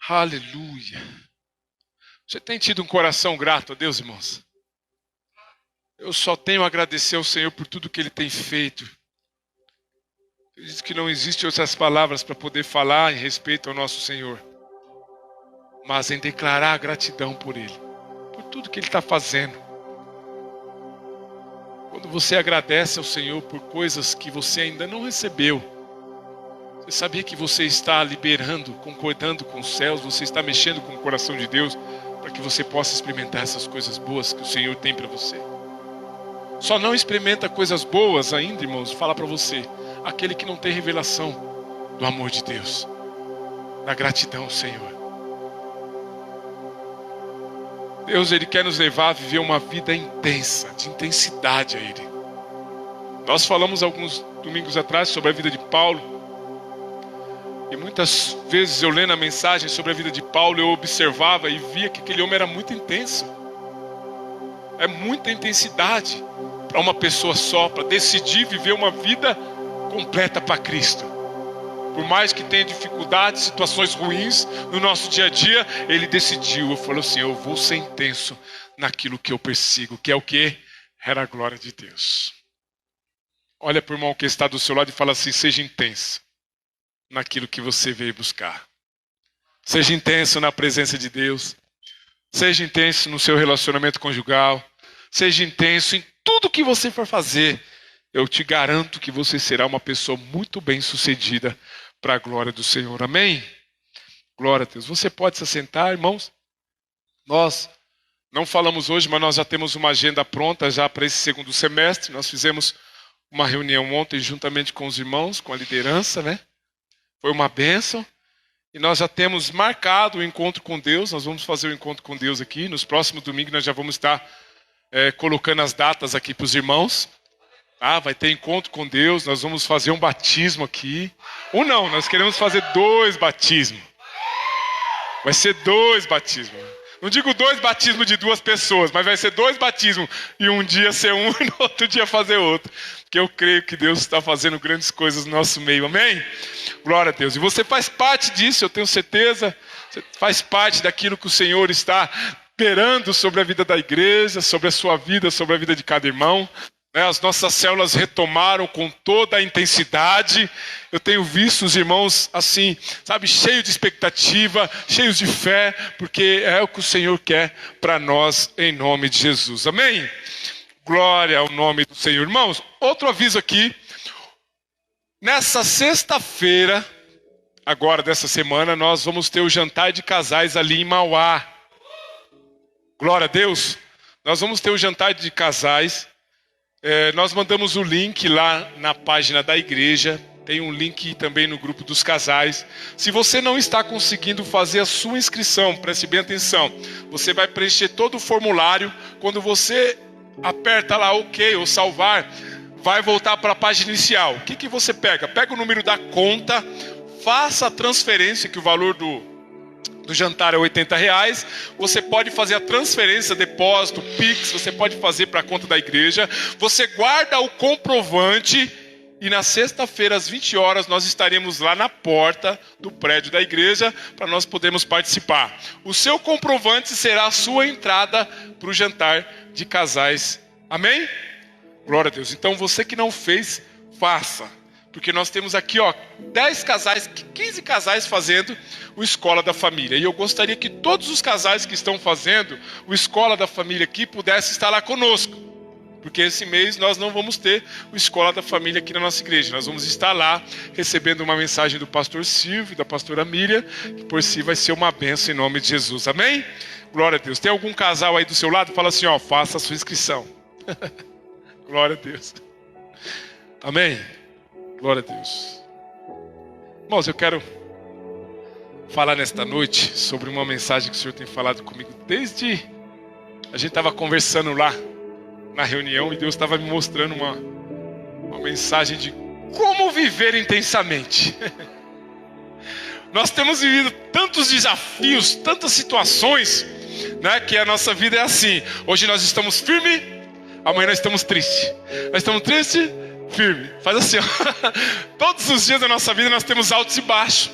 Aleluia. Você tem tido um coração grato a Deus, irmãos? Eu só tenho a agradecer ao Senhor por tudo que Ele tem feito. Eu disse que não existem outras palavras para poder falar em respeito ao nosso Senhor, mas em declarar a gratidão por Ele, por tudo que Ele está fazendo. Quando você agradece ao Senhor por coisas que você ainda não recebeu, você sabia que você está liberando, concordando com os céus, você está mexendo com o coração de Deus, para que você possa experimentar essas coisas boas que o Senhor tem para você. Só não experimenta coisas boas ainda, irmãos, fala para você, aquele que não tem revelação do amor de Deus, da gratidão ao Senhor. Deus, Ele quer nos levar a viver uma vida intensa, de intensidade a Ele. Nós falamos alguns domingos atrás sobre a vida de Paulo, e muitas vezes eu lendo a mensagem sobre a vida de Paulo, eu observava e via que aquele homem era muito intenso. É muita intensidade para uma pessoa só, para decidir viver uma vida completa para Cristo. Por mais que tenha dificuldades, situações ruins no nosso dia a dia, ele decidiu, eu falei assim, eu vou ser intenso naquilo que eu persigo, que é o quê? Era a glória de Deus. Olha para o irmão que está do seu lado e fala assim, seja intenso naquilo que você veio buscar. Seja intenso na presença de Deus. Seja intenso no seu relacionamento conjugal. Seja intenso em tudo que você for fazer. Eu te garanto que você será uma pessoa muito bem sucedida para a glória do Senhor. Amém? Glória a Deus. Você pode se assentar, irmãos? Nós não falamos hoje, mas nós já temos uma agenda pronta já para esse segundo semestre. Nós fizemos uma reunião ontem juntamente com os irmãos, com a liderança, né? Foi uma bênção. E nós já temos marcado o encontro com Deus. Nós vamos fazer o encontro com Deus aqui. Nos próximos domingos nós já vamos estar colocando as datas aqui para os irmãos. Vai ter encontro com Deus. Nós vamos fazer um batismo aqui. Ou não, nós queremos fazer 2 batismos. Vai ser 2 batismos. Não digo 2 batismos de 2 pessoas, mas vai ser 2 batismos. E um dia ser um e no outro dia fazer outro. Porque eu creio que Deus está fazendo grandes coisas no nosso meio. Amém? Glória a Deus. E você faz parte disso, eu tenho certeza. Você faz parte daquilo que o Senhor está operando sobre a vida da igreja, sobre a sua vida, sobre a vida de cada irmão. As nossas células retomaram com toda a intensidade. Eu tenho visto os irmãos assim, sabe, cheios de expectativa, cheios de fé, porque é o que o Senhor quer para nós, em nome de Jesus. Amém? Glória ao nome do Senhor. Irmãos, outro aviso aqui. Nessa sexta-feira, agora dessa semana, nós vamos ter o jantar de casais ali em Mauá. Glória a Deus. Nós vamos ter o jantar de casais. Nós mandamos o link lá na página da igreja. Tem um link também no grupo dos casais. Se você não está conseguindo fazer a sua inscrição, preste bem atenção. Você vai preencher todo o formulário. Quando você aperta lá OK ou salvar, vai voltar para a página inicial. O que você pega? Pega o número da conta, faça a transferência, que o valor do jantar é R$80. Você pode fazer a transferência, depósito, Pix, você pode fazer para a conta da igreja. Você guarda o comprovante e na sexta-feira às 20 horas nós estaremos lá na porta do prédio da igreja para nós podermos participar. O seu comprovante será a sua entrada para o jantar de casais. Amém? Glória a Deus. Então você que não fez, faça. Porque nós temos aqui 10 casais, 15 casais fazendo o Escola da Família. E eu gostaria que todos os casais que estão fazendo o Escola da Família aqui pudessem estar lá conosco. Porque esse mês nós não vamos ter o Escola da Família aqui na nossa igreja. Nós vamos estar lá recebendo uma mensagem do pastor Silvio e da pastora Miriam, que por si vai ser uma bênção em nome de Jesus. Amém? Glória a Deus. Tem algum casal aí do seu lado? Fala assim, faça a sua inscrição. Glória a Deus. Amém? Glória a Deus. Irmãos, eu quero falar nesta noite sobre uma mensagem que o Senhor tem falado comigo desde... A gente estava conversando lá na reunião e Deus estava me mostrando uma mensagem de como viver intensamente. Nós temos vivido tantos desafios, tantas situações, né, que a nossa vida é assim. Hoje nós estamos firmes, amanhã nós estamos tristes. Nós estamos tristes, firme. Faz assim, Todos os dias da nossa vida nós temos altos e baixos.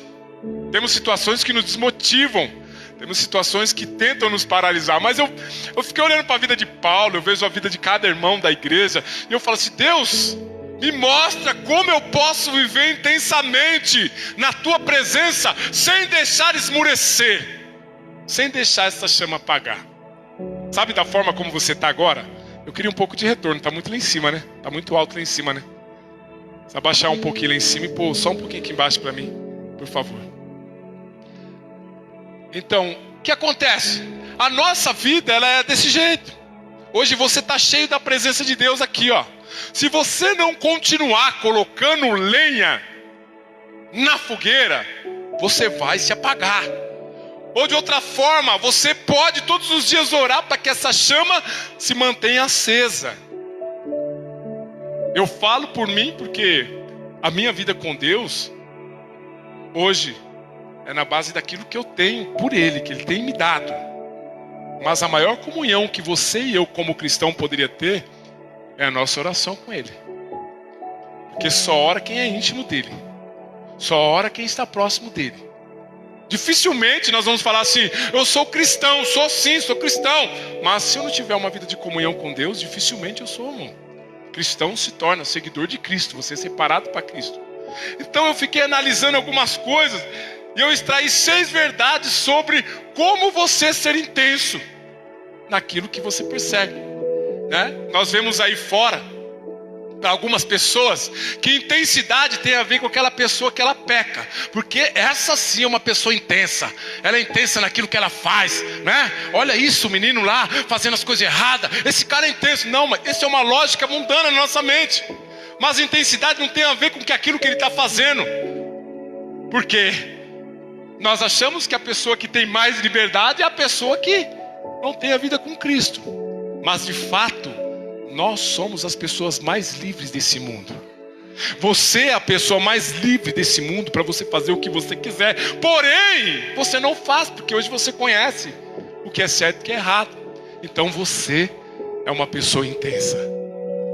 Temos situações que nos desmotivam. Temos situações que tentam nos paralisar. Mas eu fiquei olhando para a vida de Paulo, eu vejo a vida de cada irmão da igreja, e eu falo assim, Deus, me mostra como eu posso viver intensamente na tua presença, sem deixar esmurecer, sem deixar essa chama apagar. Sabe da forma como você está agora? Eu queria um pouco de retorno, está muito lá em cima, né? Está muito alto lá em cima, né? Você abaixar um pouquinho lá em cima e pôr só um pouquinho aqui embaixo para mim, por favor. Então, o que acontece? A nossa vida, ela é desse jeito. Hoje você está cheio da presença de Deus aqui, ó. Se você não continuar colocando lenha na fogueira, você vai se apagar. Ou de outra forma, você pode todos os dias orar para que essa chama se mantenha acesa. Eu falo por mim porque a minha vida com Deus, hoje, é na base daquilo que eu tenho por Ele, que Ele tem me dado. Mas a maior comunhão que você e eu como cristão poderia ter, é a nossa oração com Ele. Porque só ora quem é íntimo dEle. Só ora quem está próximo dEle. Dificilmente nós vamos falar assim, eu sou cristão, sou sim, sou cristão. Mas se eu não tiver uma vida de comunhão com Deus, dificilmente eu sou um cristão, se torna seguidor de Cristo, você é separado para Cristo. Então eu fiquei analisando algumas coisas, e eu extraí 6 verdades sobre como você ser intenso naquilo que você persegue, né? Nós vemos aí fora, para algumas pessoas, que intensidade tem a ver com aquela pessoa que ela peca, porque essa sim é uma pessoa intensa, ela é intensa naquilo que ela faz, né? Olha isso, o menino lá, fazendo as coisas erradas, esse cara é intenso. Não, mas isso é uma lógica mundana na nossa mente, mas intensidade não tem a ver com aquilo que ele está fazendo, porque nós achamos que a pessoa que tem mais liberdade é a pessoa que não tem a vida com Cristo, mas de fato, nós somos as pessoas mais livres desse mundo. Você é a pessoa mais livre desse mundo para você fazer o que você quiser. Porém, você não faz, porque hoje você conhece o que é certo e o que é errado. Então você é uma pessoa intensa.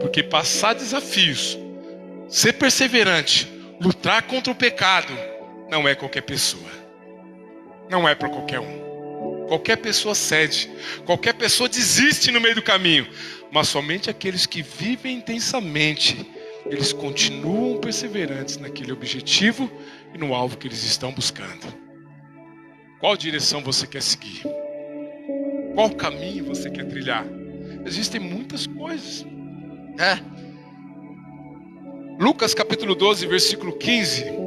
Porque passar desafios, ser perseverante, lutar contra o pecado, não é qualquer pessoa. Não é para qualquer um. Qualquer pessoa cede, qualquer pessoa desiste no meio do caminho, mas somente aqueles que vivem intensamente, eles continuam perseverantes naquele objetivo e no alvo que eles estão buscando. Qual direção você quer seguir? Qual caminho você quer trilhar? Existem muitas coisas, né? Lucas capítulo 12, versículo 15.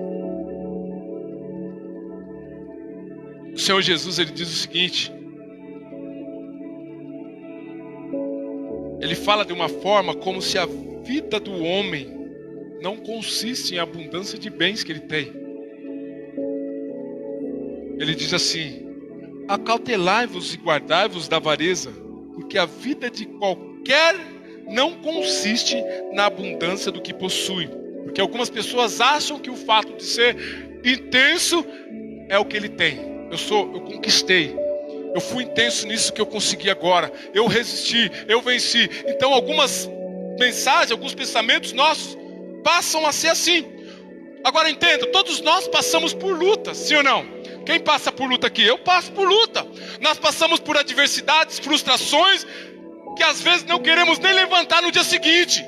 O Senhor Jesus, ele diz o seguinte, ele fala de uma forma como se a vida do homem não consiste em abundância de bens que ele tem. Ele diz assim, acautelai-vos e guardai-vos da avareza, porque a vida de qualquer não consiste na abundância do que possui. Porque algumas pessoas acham que o fato de ser intenso é o que ele tem. Eu conquistei, eu fui intenso nisso que eu consegui agora, eu resisti, eu venci. Então algumas mensagens, alguns pensamentos nossos passam a ser assim. Agora entenda, todos nós passamos por luta, sim ou não? Quem passa por luta aqui? Eu passo por luta. Nós passamos por adversidades, frustrações, que às vezes não queremos nem levantar no dia seguinte,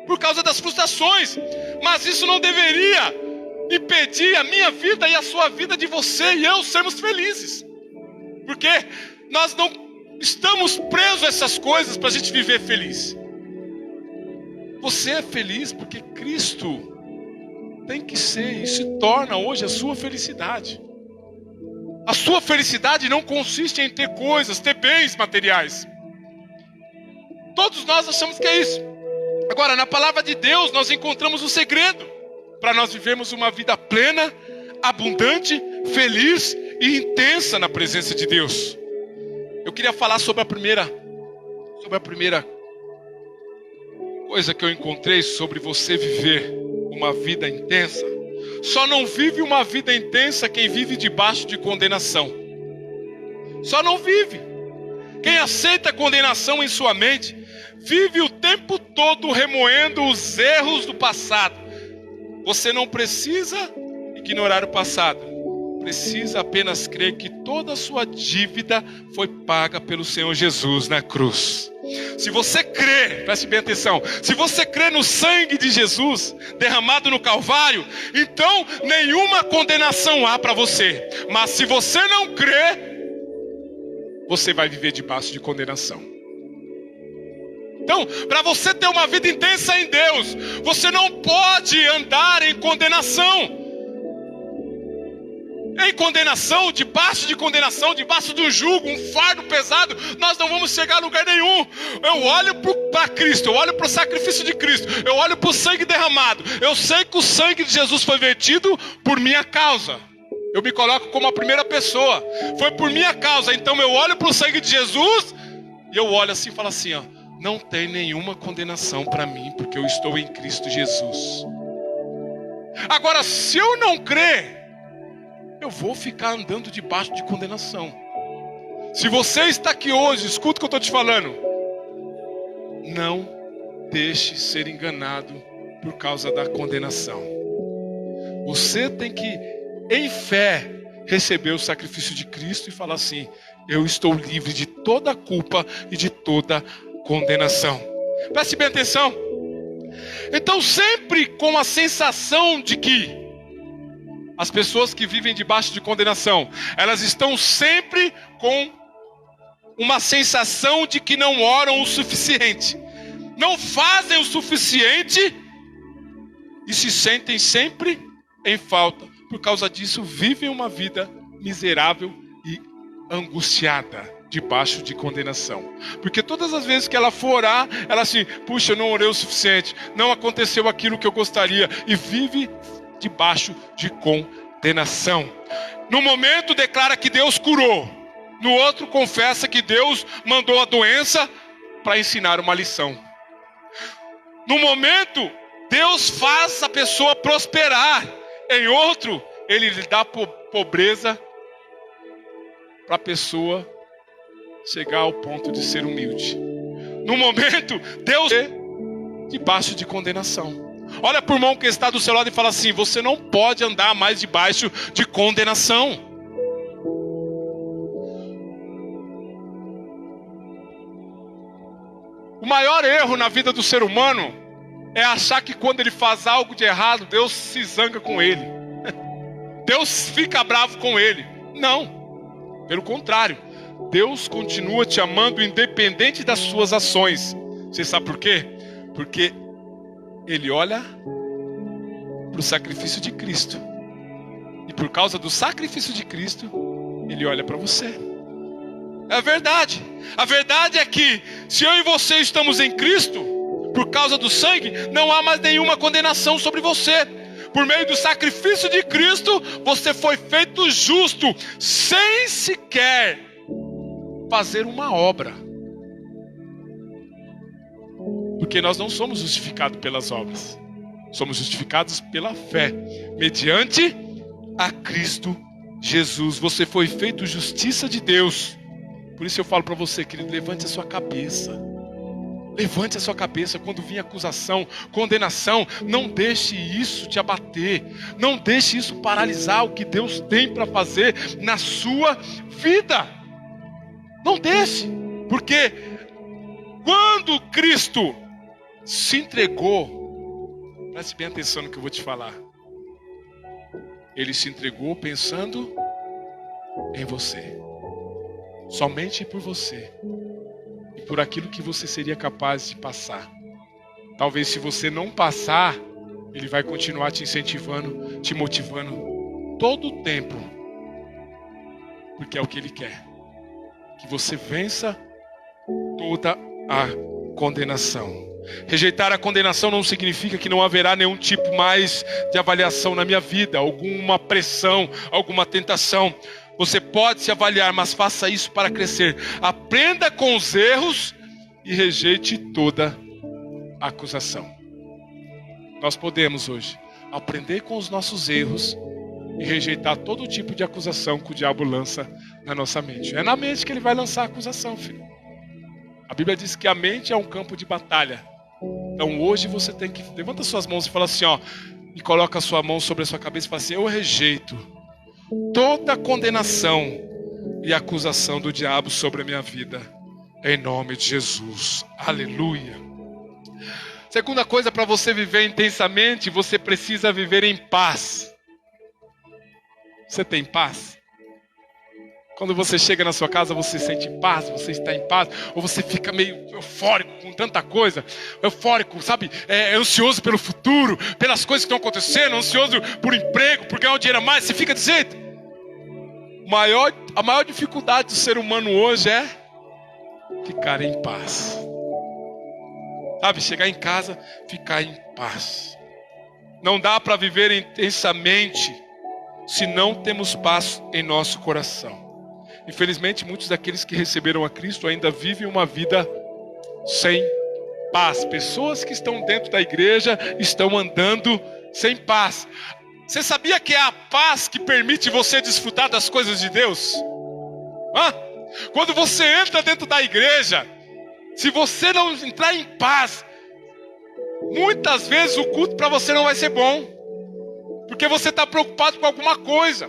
por causa das frustrações. Mas isso não deveria impedir a minha vida e a sua vida de você e eu sermos felizes, porque nós não estamos presos a essas coisas para a gente viver feliz. Você é feliz porque Cristo tem que ser e se torna hoje a sua felicidade. A sua felicidade não consiste em ter coisas, ter bens materiais. Todos nós achamos que é isso. Agora, na palavra de Deus nós encontramos o segredo para nós vivermos uma vida plena, abundante, feliz e intensa na presença de Deus. Eu queria falar sobre a primeira coisa que eu encontrei sobre você viver uma vida intensa. Só não vive uma vida intensa quem vive debaixo de condenação. Só não vive. Quem aceita a condenação em sua mente, vive o tempo todo remoendo os erros do passado. Você não precisa ignorar o passado, precisa apenas crer que toda a sua dívida foi paga pelo Senhor Jesus na cruz. Se você crê, preste bem atenção, se você crê no sangue de Jesus derramado no Calvário, então nenhuma condenação há para você. Mas se você não crê, você vai viver debaixo de condenação. Então, para você ter uma vida intensa em Deus, você não pode andar em condenação. Em condenação, debaixo de um jugo, um fardo pesado, nós não vamos chegar a lugar nenhum. Eu olho para Cristo, eu olho para o sacrifício de Cristo, eu olho para o sangue derramado. Eu sei que o sangue de Jesus foi vertido por minha causa. Eu me coloco como a primeira pessoa. Foi por minha causa, então eu olho para o sangue de Jesus e eu olho assim e falo assim, ó, não tem nenhuma condenação para mim, porque eu estou em Cristo Jesus. Agora, se eu não crer, eu vou ficar andando debaixo de condenação. Se você está aqui hoje, escuta o que eu estou te falando. Não deixe ser enganado por causa da condenação. Você tem que, em fé, receber o sacrifício de Cristo e falar assim, eu estou livre de toda a culpa e de toda condenação. Preste bem atenção. Então, sempre com a sensação de que as pessoas que vivem debaixo de condenação, elas estão sempre com uma sensação de que não oram o suficiente, não fazem o suficiente e se sentem sempre em falta. Por causa disso, vivem uma vida miserável e angustiada, debaixo de condenação. Porque todas as vezes que ela for orar, ela assim, puxa, eu não orei o suficiente, não aconteceu aquilo que eu gostaria, e vive debaixo de condenação. No momento declara que Deus curou, no outro confessa que Deus mandou a doença para ensinar uma lição. No momento Deus faz a pessoa prosperar, em outro Ele lhe dá pobreza para a pessoa chegar ao ponto de ser humilde. No momento Deus é debaixo de condenação. Olha para o irmão que está do seu lado e fala assim, você não pode andar mais debaixo de condenação. O maior erro na vida do ser humano é achar que quando ele faz algo de errado, Deus se zanga com ele. Deus fica bravo com ele. Não, pelo contrário, Deus continua te amando independente das suas ações. Você sabe por quê? Porque Ele olha para o sacrifício de Cristo. E por causa do sacrifício de Cristo, Ele olha para você. É a verdade. A verdade é que se eu e você estamos em Cristo, por causa do sangue, não há mais nenhuma condenação sobre você. Por meio do sacrifício de Cristo, você foi feito justo, sem sequer fazer uma obra. Porque nós não somos justificados pelas obras. Somos justificados pela fé, mediante a Cristo Jesus. Você foi feito justiça de Deus. Por isso eu falo para você, querido, levante a sua cabeça. Levante a sua cabeça quando vir acusação, condenação. Não deixe isso te abater. Não deixe isso paralisar o que Deus tem para fazer na sua vida. Não deixe. Porque quando Cristo se entregou, preste bem atenção no que eu vou te falar. Ele se entregou pensando em você. Somente por você. E por aquilo que você seria capaz de passar. Talvez se você não passar, Ele vai continuar te incentivando, te motivando todo o tempo. Porque é o que Ele quer. Que você vença toda a condenação. Rejeitar a condenação não significa que não haverá nenhum tipo mais de avaliação na minha vida, alguma pressão, alguma tentação. Você pode se avaliar, mas faça isso para crescer. Aprenda com os erros e rejeite toda acusação. Nós podemos hoje aprender com os nossos erros e rejeitar todo tipo de acusação que o diabo lança na nossa mente. É na mente que ele vai lançar a acusação, filho. A Bíblia diz que a mente é um campo de batalha. Então hoje você tem que... Levanta suas mãos e fala assim, ó. E coloca a sua mão sobre a sua cabeça e fala assim, eu rejeito toda condenação e acusação do diabo sobre a minha vida, em nome de Jesus. Aleluia. Segunda coisa, para você viver intensamente, você precisa viver em paz. Você tem paz? Quando você chega na sua casa, você sente paz, você está em paz, ou você fica meio eufórico com tanta coisa, eufórico, sabe, ansioso pelo futuro, pelas coisas que estão acontecendo, ansioso por emprego, por ganhar um dinheiro a mais, você fica desse jeito. A maior dificuldade do ser humano hoje é ficar em paz. Sabe, chegar em casa, ficar em paz. Não dá para viver intensamente se não temos paz em nosso coração. Infelizmente, muitos daqueles que receberam a Cristo ainda vivem uma vida sem paz. Pessoas que estão dentro da igreja estão andando sem paz. Você sabia que é a paz que permite você desfrutar das coisas de Deus? Quando você entra dentro da igreja, se você não entrar em paz, muitas vezes o culto para você não vai ser bom, porque você está preocupado com alguma coisa.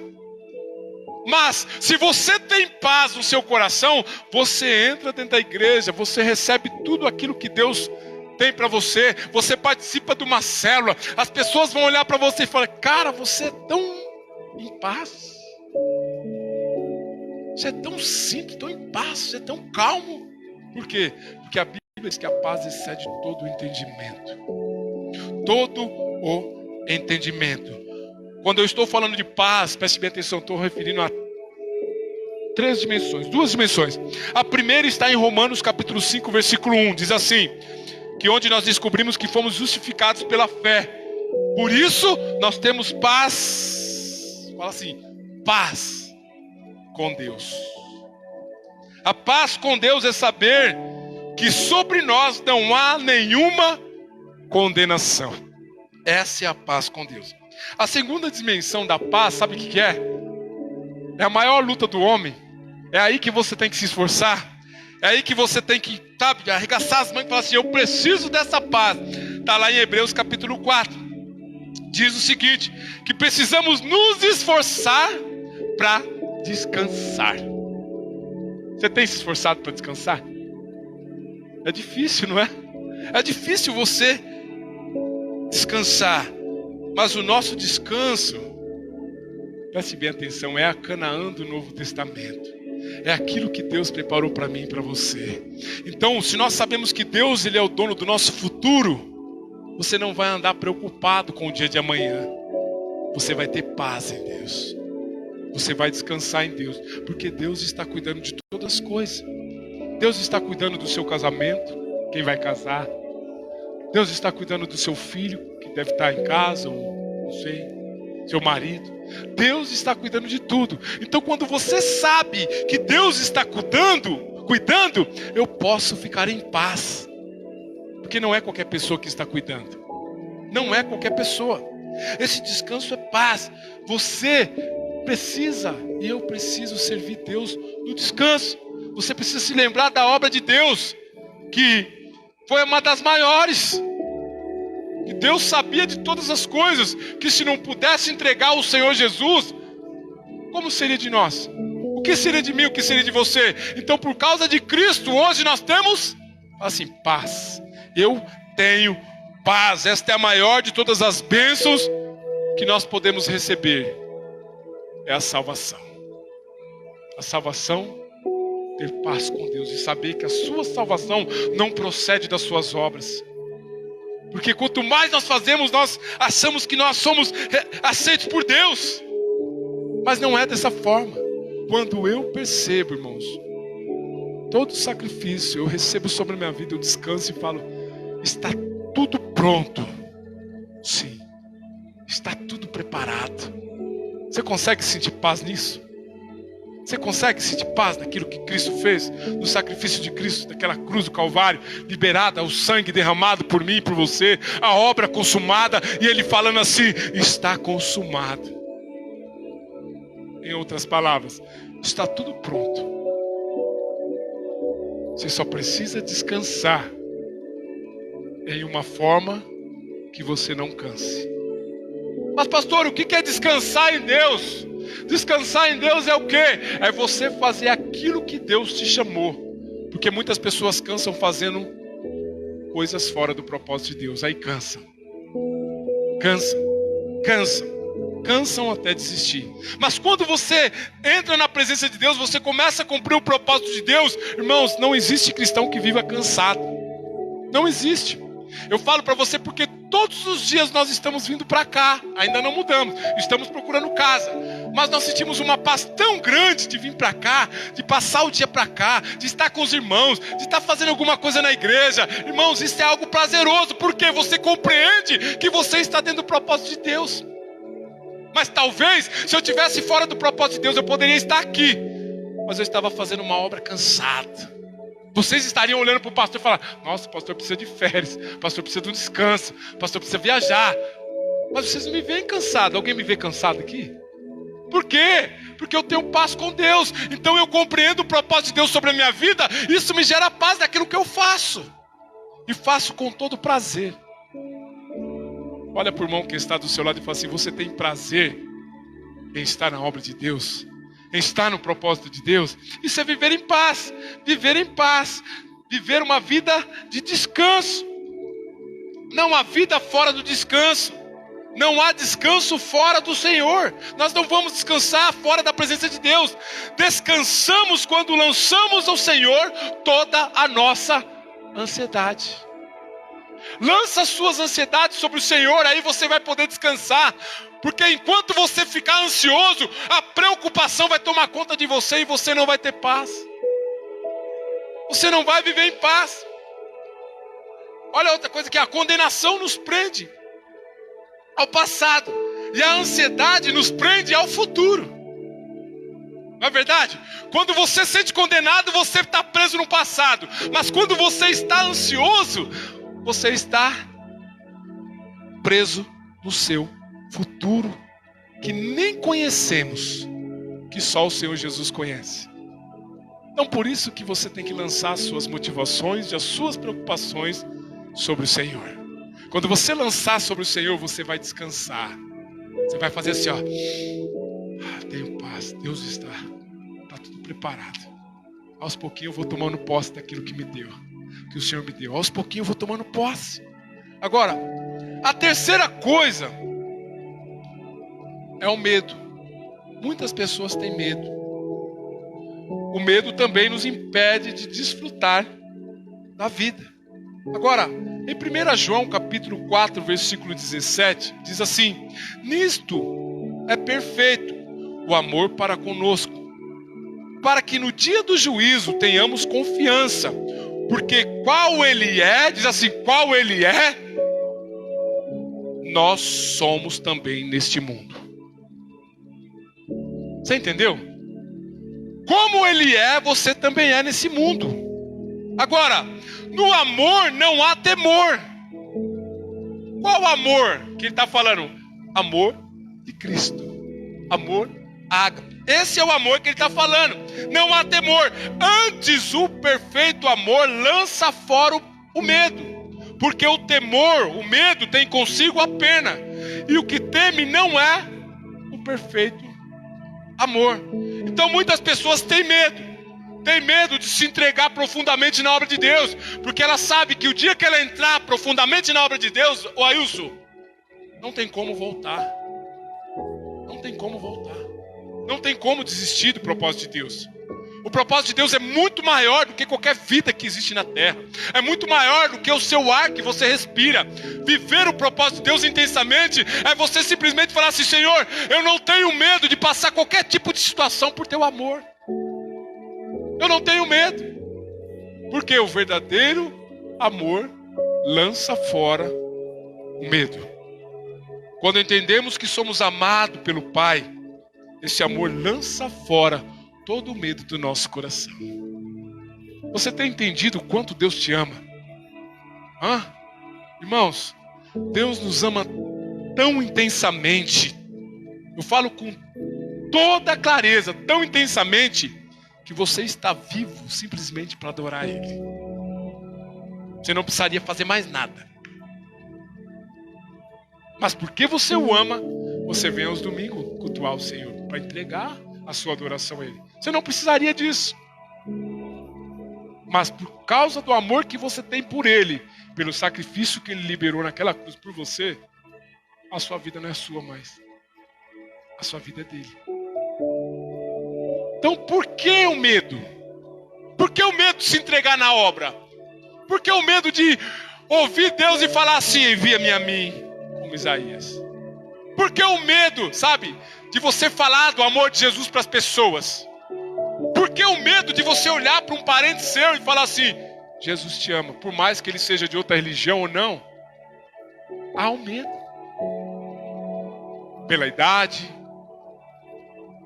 Mas se você tem paz no seu coração, você entra dentro da igreja, você recebe tudo aquilo que Deus tem para você, você participa de uma célula, as pessoas vão olhar para você e falar: cara, você é tão em paz, você é tão simples, tão em paz, você é tão calmo. Por quê? Porque a Bíblia diz que a paz excede todo o entendimento. Todo o entendimento. Quando eu estou falando de paz, preste bem atenção, estou referindo a duas dimensões. A primeira está em Romanos capítulo 5, versículo 1. Diz assim, que onde nós descobrimos que fomos justificados pela fé. Por isso, nós temos paz. Fala assim, paz com Deus. A paz com Deus é saber que sobre nós não há nenhuma condenação. Essa é a paz com Deus. A segunda dimensão da paz, sabe o que é? É a maior luta do homem. É aí que você tem que se esforçar. É aí que você tem que, sabe, arregaçar as mãos e falar assim: eu preciso dessa paz. Está lá em Hebreus capítulo 4. Diz o seguinte, que precisamos nos esforçar para descansar. Você tem se esforçado para descansar? É difícil, não é? É difícil você descansar. Mas o nosso descanso, preste bem atenção, é a Canaã do Novo Testamento. É aquilo que Deus preparou para mim e para você. Então, se nós sabemos que Deus, Ele é o dono do nosso futuro, você não vai andar preocupado com o dia de amanhã. Você vai ter paz em Deus. Você vai descansar em Deus, porque Deus está cuidando de todas as coisas. Deus está cuidando do seu casamento, quem vai casar. Deus está cuidando do seu filho, que deve estar em casa, ou não sei, seu marido. Deus está cuidando de tudo. Então, quando você sabe que Deus está cuidando, eu posso ficar em paz. Porque não é qualquer pessoa que está cuidando. Não é qualquer pessoa. Esse descanso é paz. Você precisa, e eu preciso servir Deus no descanso. Você precisa se lembrar da obra de Deus, que foi uma das maiores. Que Deus sabia de todas as coisas, que se não pudesse entregar o Senhor Jesus, como seria de nós? O que seria de mim, o que seria de você? Então, por causa de Cristo, hoje nós temos, assim, paz. Eu tenho paz. Esta é a maior de todas as bênçãos que nós podemos receber. É a salvação. A salvação, ter paz com Deus e saber que a sua salvação não procede das suas obras. Porque quanto mais nós fazemos, nós achamos que nós somos aceitos por Deus. Mas não é dessa forma. Quando eu percebo, irmãos, todo sacrifício, eu recebo sobre a minha vida, eu descanso e falo: está tudo pronto. Sim, está tudo preparado. Você consegue sentir paz nisso? Você consegue sentir paz naquilo que Cristo fez, no sacrifício de Cristo, daquela cruz do Calvário, liberada, o sangue derramado por mim e por você, a obra consumada, e Ele falando assim: está consumado. Em outras palavras, está tudo pronto. Você só precisa descansar em uma forma que você não canse. Mas pastor, o que é descansar em Deus? Descansar em Deus é o quê? É você fazer aquilo que Deus te chamou. Porque muitas pessoas cansam fazendo coisas fora do propósito de Deus. Aí cansam até desistir. Mas quando você entra na presença de Deus, você começa a cumprir o propósito de Deus. Irmãos, não existe cristão que viva cansado. Não existe. Eu falo para você porque todos os dias nós estamos vindo para cá. Ainda não mudamos, estamos procurando casa. Mas nós sentimos uma paz tão grande de vir para cá, de passar o dia para cá, de estar com os irmãos, de estar fazendo alguma coisa na igreja. Irmãos, isso é algo prazeroso, porque você compreende que você está dentro do propósito de Deus. Mas talvez, se eu estivesse fora do propósito de Deus, eu poderia estar aqui. Mas eu estava fazendo uma obra cansada. Vocês estariam olhando para o pastor e falar: nossa, o pastor precisa de férias, o pastor precisa de um descanso, o pastor precisa viajar. Mas vocês não me veem cansado. Alguém me vê cansado aqui? Por quê? Porque eu tenho paz com Deus. Então eu compreendo o propósito de Deus sobre a minha vida. Isso me gera paz daquilo que eu faço. E faço com todo prazer. Olha para o irmão que está do seu lado e fala assim: você tem prazer em estar na obra de Deus, em estar no propósito de Deus? Isso é viver em paz. Viver em paz. Viver uma vida de descanso. Não há vida fora do descanso. Não há descanso fora do Senhor. Nós não vamos descansar fora da presença de Deus. Descansamos quando lançamos ao Senhor toda a nossa ansiedade. Lança as suas ansiedades sobre o Senhor, aí você vai poder descansar. Porque enquanto você ficar ansioso, a preocupação vai tomar conta de você e você não vai ter paz. Você não vai viver em paz. Olha outra coisa, que a condenação nos prende ao passado, e a ansiedade nos prende ao futuro. Não é verdade? Quando você se sente condenado, você está preso no passado. Mas quando você está ansioso, você está preso no seu futuro, que nem conhecemos, que só o Senhor Jesus conhece. Então por isso que você tem que lançar as suas motivações e as suas preocupações sobre o Senhor. Quando você lançar sobre o Senhor, você vai descansar. Você vai fazer assim, ó: tenho paz, Deus está tudo preparado. Aos pouquinhos eu vou tomando posse daquilo que me deu, que o Senhor me deu. Aos pouquinhos eu vou tomando posse. Agora, a terceira coisa é o medo. Muitas pessoas têm medo. O medo também nos impede de desfrutar da vida. Agora, em 1 João capítulo 4, versículo 17, diz assim: nisto é perfeito o amor para conosco, para que no dia do juízo tenhamos confiança, porque qual ele é, diz assim, qual ele é, nós somos também neste mundo. Você entendeu? Como ele é, você também é nesse mundo. Agora, no amor não há temor. Qual amor que ele está falando? Amor de Cristo. Amor ágape. Esse é o amor que ele está falando. Não há temor. Antes, o perfeito amor lança fora o medo. Porque o temor, o medo, tem consigo a pena. E o que teme não é o perfeito amor. Então muitas pessoas têm medo. Tem medo de se entregar profundamente na obra de Deus, porque ela sabe que o dia que ela entrar profundamente na obra de Deus, o Ailson, não tem como voltar. Não tem como voltar. Não tem como desistir do propósito de Deus. O propósito de Deus é muito maior do que qualquer vida que existe na terra. É muito maior do que o seu ar que você respira. Viver o propósito de Deus intensamente é você simplesmente falar assim: Senhor, eu não tenho medo de passar qualquer tipo de situação por teu amor. Eu não tenho medo, porque o verdadeiro amor lança fora o medo. Quando entendemos que somos amados pelo Pai, esse amor lança fora todo o medo do nosso coração. Você tem entendido o quanto Deus te ama? Irmãos, Deus nos ama tão intensamente. Eu falo com toda clareza, tão intensamente, que você está vivo simplesmente para adorar Ele. Você não precisaria fazer mais nada. Mas porque você o ama, você vem aos domingos cultuar o Senhor, para entregar a sua adoração a Ele. Você não precisaria disso. Mas por causa do amor que você tem por Ele, pelo sacrifício que Ele liberou naquela cruz por você, a sua vida não é sua mais. A sua vida é dele. Então por que o medo? Por que o medo de se entregar na obra? Por que o medo de ouvir Deus e falar assim, envia-me a mim, como Isaías? Por que o medo, sabe, de você falar do amor de Jesus para as pessoas? Por que o medo de você olhar para um parente seu e falar assim, Jesus te ama, por mais que ele seja de outra religião ou não? Há um medo. Pela idade.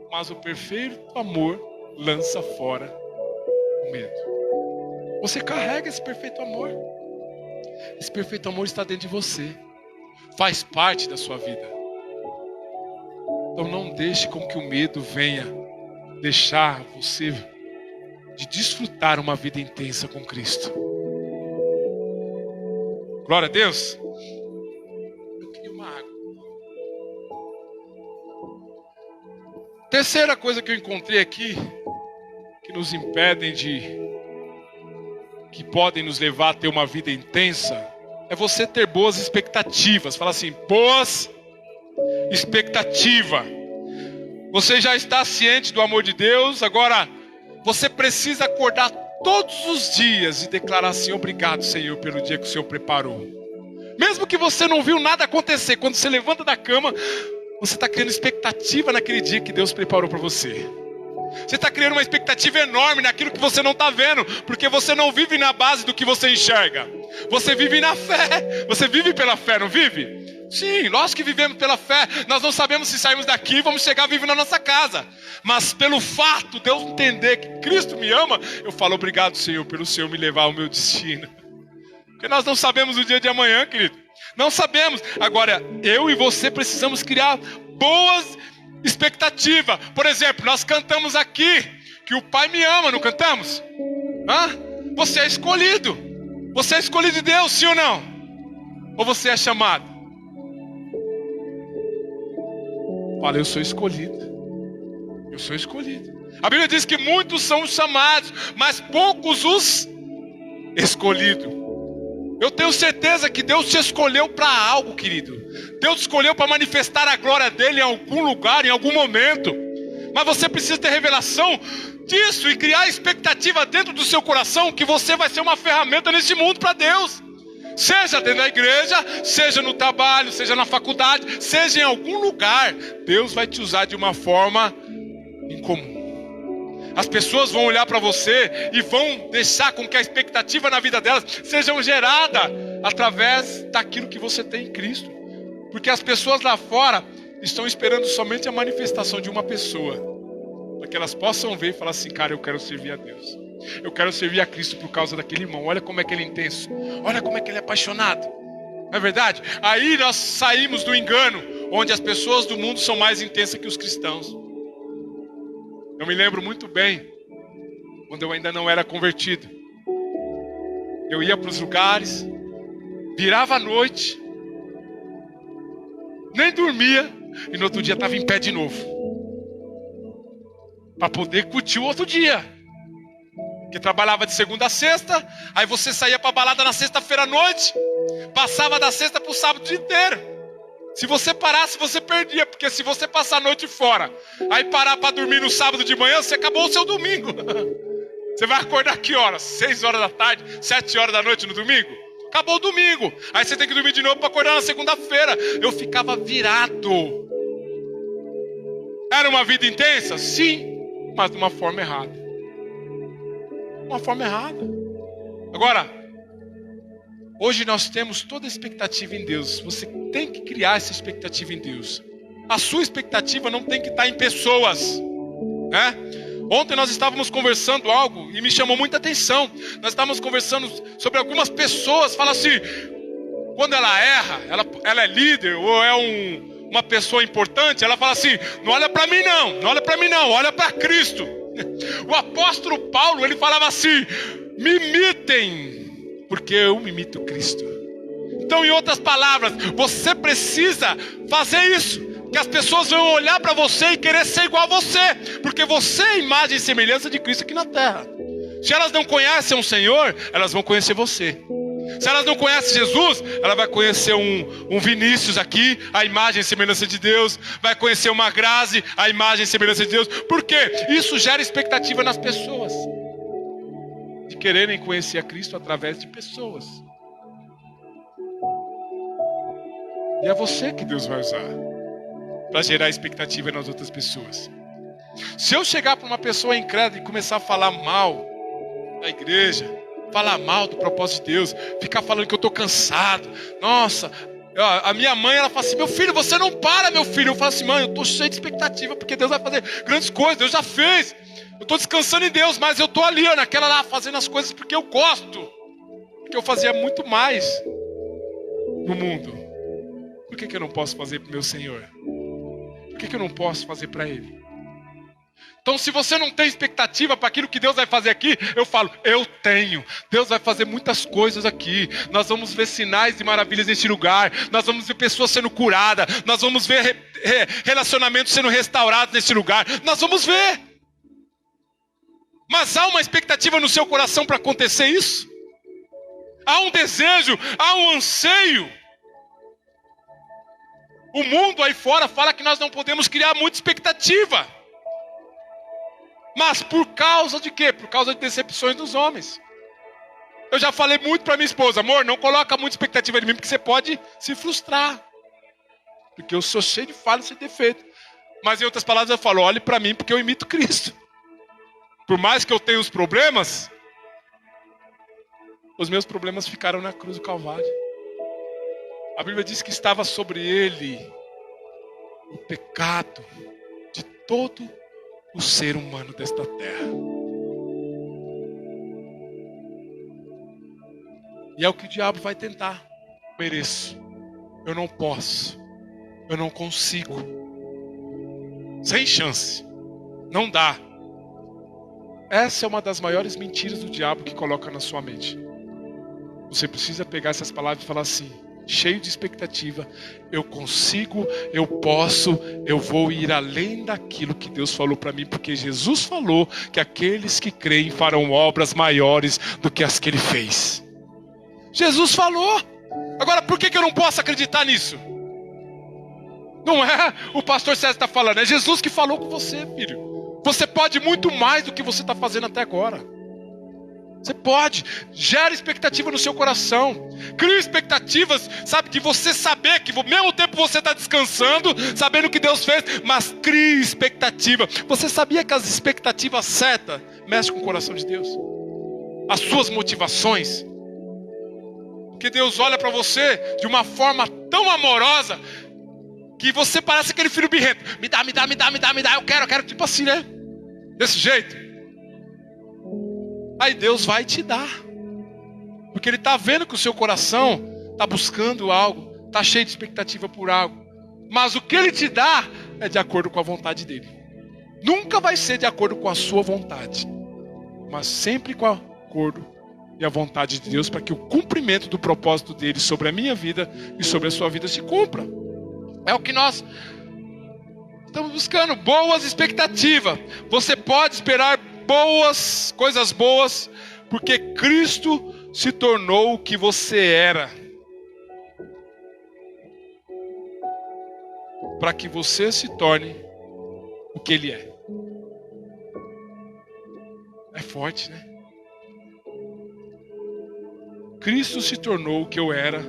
Mas o perfeito amor lança fora o medo. Você carrega esse perfeito amor. Esse perfeito amor está dentro de você. Faz parte da sua vida. Então não deixe com que o medo venha deixar você de desfrutar uma vida intensa com Cristo. Glória a Deus. Eu queria uma água. Terceira coisa que eu encontrei aqui, que nos impedem que podem nos levar a ter uma vida intensa, é você ter boas expectativas. Fala assim, boas expectativas. Você já está ciente do amor de Deus, agora você precisa acordar todos os dias e declarar assim, obrigado, Senhor, pelo dia que o Senhor preparou. Mesmo que você não viu nada acontecer, quando você levanta da cama, você está criando expectativa naquele dia que Deus preparou para você. Você está criando uma expectativa enorme naquilo que você não está vendo, porque você não vive na base do que você enxerga. Você vive na fé. Você vive pela fé, não vive? Sim, lógico que vivemos pela fé. Nós não sabemos se saímos daqui e vamos chegar vivos na nossa casa. Mas pelo fato de eu entender que Cristo me ama, eu falo obrigado, Senhor, pelo Senhor me levar ao meu destino. Porque nós não sabemos o dia de amanhã, querido. Não sabemos. Agora, eu e você precisamos criar boas expectativas. Por exemplo, nós cantamos aqui que o Pai me ama, não cantamos? Hã? Você é escolhido. Você é escolhido de Deus, sim ou não? Ou você é chamado? Fala, eu sou escolhido. Eu sou escolhido. A Bíblia diz que muitos são os chamados, mas poucos os escolhidos. Eu tenho certeza que Deus te escolheu para algo, querido. Deus te escolheu para manifestar a glória dele em algum lugar, em algum momento. Mas você precisa ter revelação disso e criar expectativa dentro do seu coração que você vai ser uma ferramenta nesse mundo para Deus. Seja dentro da igreja, seja no trabalho, seja na faculdade, seja em algum lugar, Deus vai te usar de uma forma incomum. As pessoas vão olhar para você e vão deixar com que a expectativa na vida delas seja gerada através daquilo que você tem em Cristo. Porque as pessoas lá fora estão esperando somente a manifestação de uma pessoa, para que elas possam ver e falar assim, cara, eu quero servir a Deus. Eu quero servir a Cristo por causa daquele irmão. Olha como é que ele é intenso. Olha como é que ele é apaixonado. Não é verdade? Aí nós saímos do engano, onde as pessoas do mundo são mais intensas que os cristãos. Eu me lembro muito bem, quando eu ainda não era convertido. Eu ia para os lugares, virava à noite, nem dormia, e no outro dia estava em pé de novo. Para poder curtir o outro dia. Porque trabalhava de segunda a sexta, aí você saía para balada na sexta-feira à noite, passava da sexta para o sábado o dia inteiro. Se você parasse, você perdia, porque se você passar a noite fora, aí parar para dormir no sábado de manhã, você acabou o seu domingo. Você vai acordar que horas? 6 horas da tarde, 7 horas da noite no domingo? Acabou o domingo. Aí você tem que dormir de novo para acordar na segunda-feira. Eu ficava virado. Era uma vida intensa? Sim, mas de uma forma errada. Uma forma errada. Agora, hoje nós temos toda a expectativa em Deus. Você tem que criar essa expectativa em Deus. A sua expectativa não tem que estar em pessoas, né? Ontem nós estávamos conversando algo e me chamou muita atenção. Nós estávamos conversando sobre algumas pessoas. Fala assim, quando ela erra, ela é líder ou é uma pessoa importante, ela fala assim, não olha para mim não, não olha para mim não, olha para Cristo. O apóstolo Paulo, ele falava assim, me imitem, porque eu me imito Cristo. Então, em outras palavras, você precisa fazer isso, Que as pessoas vão olhar para você e querer ser igual a você, porque você é a imagem e semelhança de Cristo aqui na terra. Se elas não conhecem o Senhor, elas vão conhecer você. Se elas não conhecem Jesus, ela vai conhecer um Vinícius aqui, a imagem e semelhança de Deus. Vai conhecer uma Grazi, a imagem e semelhança de Deus. Por quê? Isso gera expectativa nas pessoas, de quererem conhecer a Cristo através de pessoas. E é você que Deus vai usar para gerar expectativa nas outras pessoas. Se eu chegar para uma pessoa incrédula e começar a falar mal da igreja, falar mal do propósito de Deus, ficar falando que eu estou cansado, nossa, a minha mãe, ela fala assim, meu filho, você não para, meu filho. Eu falo assim, mãe, eu estou cheio de expectativa, porque Deus vai fazer grandes coisas, Deus já fez, eu estou descansando em Deus, mas eu estou ali, naquela lá, fazendo as coisas porque eu gosto, porque eu fazia muito mais no mundo. Por que eu não posso fazer para o meu Senhor? Por que eu não posso fazer para Ele? Então, se você não tem expectativa para aquilo que Deus vai fazer aqui, eu falo, eu tenho. Deus vai fazer muitas coisas aqui. Nós vamos ver sinais e maravilhas nesse lugar. Nós vamos ver pessoas sendo curadas. Nós vamos ver relacionamentos sendo restaurados nesse lugar. Nós vamos ver. Mas há uma expectativa no seu coração para acontecer isso? Há um desejo, há um anseio. O mundo aí fora fala que nós não podemos criar muita expectativa. Mas por causa de quê? Por causa de decepções dos homens. Eu já falei muito para minha esposa, amor, não coloca muita expectativa em mim, porque você pode se frustrar. Porque eu sou cheio de falhas e defeitos. Mas em outras palavras eu falo, olhe para mim porque eu imito Cristo. Por mais que eu tenha os problemas, os meus problemas ficaram na cruz do Calvário. A Bíblia diz que estava sobre ele o pecado de todo o ser humano desta terra. E é o que o diabo vai tentar. Eu mereço, eu não posso, eu não consigo. Sem chance, não dá. Essa é uma das maiores mentiras do diabo que coloca na sua mente. Você precisa pegar essas palavras e falar assim, cheio de expectativa, eu consigo, eu posso, eu vou ir além daquilo que Deus falou para mim, porque Jesus falou que aqueles que creem farão obras maiores do que as que Ele fez. Jesus falou. Agora, por que eu não posso acreditar nisso? Não é o pastor César que está falando, é Jesus que falou com você, filho. Você pode muito mais do que você está fazendo até agora. Você pode, gera expectativa no seu coração, cria expectativas, sabe, de você saber que ao mesmo tempo você está descansando, sabendo o que Deus fez, mas crie expectativa. Você sabia que as expectativas certas mexem com o coração de Deus? As suas motivações, que Deus olha para você de uma forma tão amorosa, que você parece aquele filho birrento, me dá, eu quero, tipo assim, né, desse jeito. Aí Deus vai te dar. Porque Ele está vendo que o seu coração está buscando algo, está cheio de expectativa por algo. Mas o que Ele te dá é de acordo com a vontade dEle. Nunca vai ser de acordo com a sua vontade, mas sempre com acordo e a vontade de Deus, para que o cumprimento do propósito dEle sobre a minha vida e sobre a sua vida se cumpra. É o que nós estamos buscando, boas expectativas. Você pode esperar coisas boas, porque Cristo se tornou o que você era, para que você se torne o que Ele é. É forte, né? Cristo se tornou o que eu era,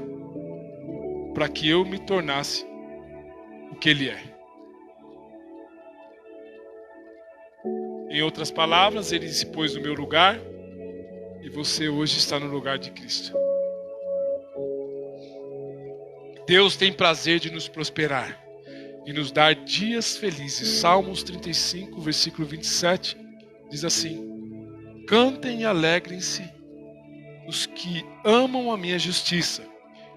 para que eu me tornasse o que Ele é. Em outras palavras, Ele se pôs no meu lugar e você hoje está no lugar de Cristo. Deus tem prazer de nos prosperar e nos dar dias felizes. Salmos 35, versículo 27, diz assim: cantem e alegrem-se os que amam a minha justiça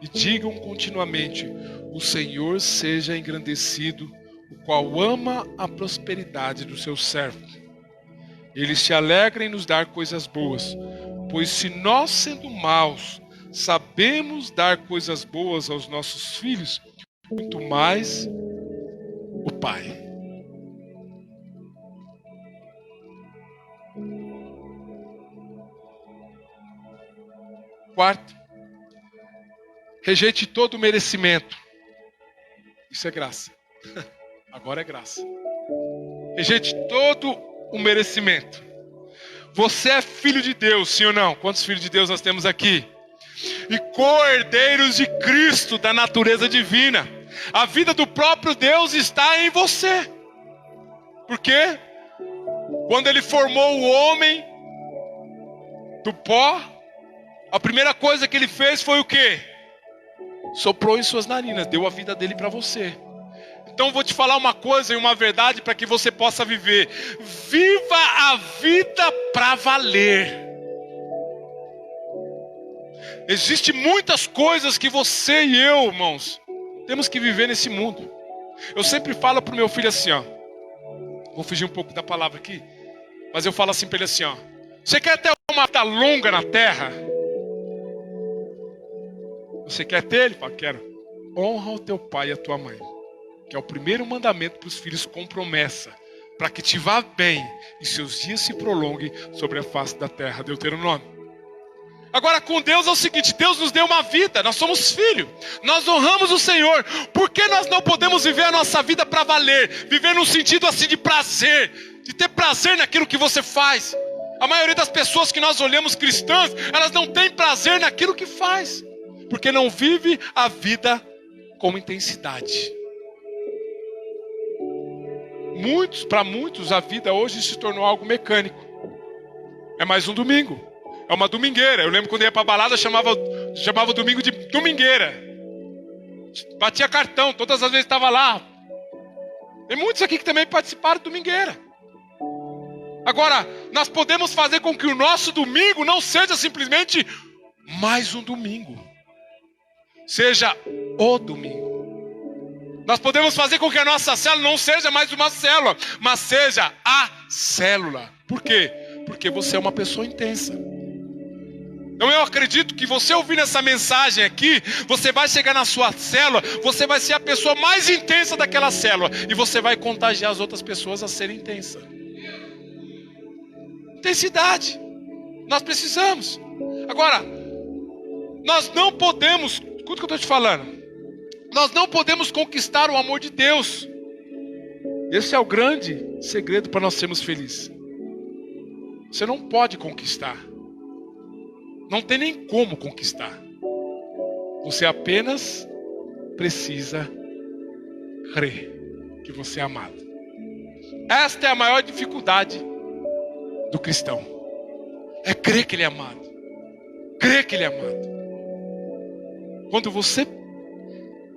e digam continuamente: o Senhor seja engrandecido, o qual ama a prosperidade do seu servo. Ele se alegra em nos dar coisas boas, pois se nós, sendo maus, sabemos dar coisas boas aos nossos filhos, muito mais pai. Quarto, rejeite todo o merecimento. Isso é graça. Agora é graça. Rejeite todo o merecimento. Você é filho de Deus, sim ou não? Quantos filhos de Deus nós temos aqui? E co-herdeiros de Cristo, da natureza divina. A vida do próprio Deus está em você. Por quê? Quando Ele formou o homem do pó, a primeira coisa que Ele fez foi o quê? Soprou em suas narinas, deu a vida dele para você. Então vou te falar uma coisa e uma verdade para que você possa viver. Viva a vida para valer. Existem muitas coisas que você e eu, irmãos, temos que viver nesse mundo. Eu sempre falo para o meu filho assim, ó. Vou fugir um pouco da palavra aqui, mas eu falo assim para ele assim, ó. Você quer ter uma vida longa na terra? Você quer ter? Ele fala, quero. Honra o teu pai e a tua mãe, que é o primeiro mandamento para os filhos com promessa, para que te vá bem e seus dias se prolonguem sobre a face da terra. Deuteronômio. Agora com Deus é o seguinte, Deus nos deu uma vida, nós somos filhos, nós honramos o Senhor. Por que nós não podemos viver a nossa vida para valer? Viver no sentido assim de prazer, de ter prazer naquilo que você faz. A maioria das pessoas que nós olhamos cristãs, elas não têm prazer naquilo que faz, porque não vive a vida com intensidade. Para muitos a vida hoje se tornou algo mecânico. É mais um domingo. É uma domingueira. Eu lembro quando eu ia pra balada, chamava o domingo de domingueira. Batia cartão, todas as vezes estava lá. Tem muitos aqui que também participaram de domingueira. Agora, nós podemos fazer com que o nosso domingo não seja simplesmente mais um domingo. Seja o domingo. Nós podemos fazer com que a nossa célula não seja mais uma célula, mas seja a célula. Por quê? Porque você é uma pessoa intensa. Então eu acredito que você ouvindo essa mensagem aqui, você vai chegar na sua célula, você vai ser a pessoa mais intensa daquela célula, e você vai contagiar as outras pessoas a serem intensas. Intensidade. Nós precisamos. Agora, nós não podemos, escuta o que eu estou te falando, nós não podemos conquistar o amor de Deus. Esse é o grande segredo para nós sermos felizes. Você não pode conquistar. Não tem nem como conquistar. Você apenas precisa crer que você é amado. Esta é a maior dificuldade do cristão. É crer que ele é amado. Crer que ele é amado. Quando você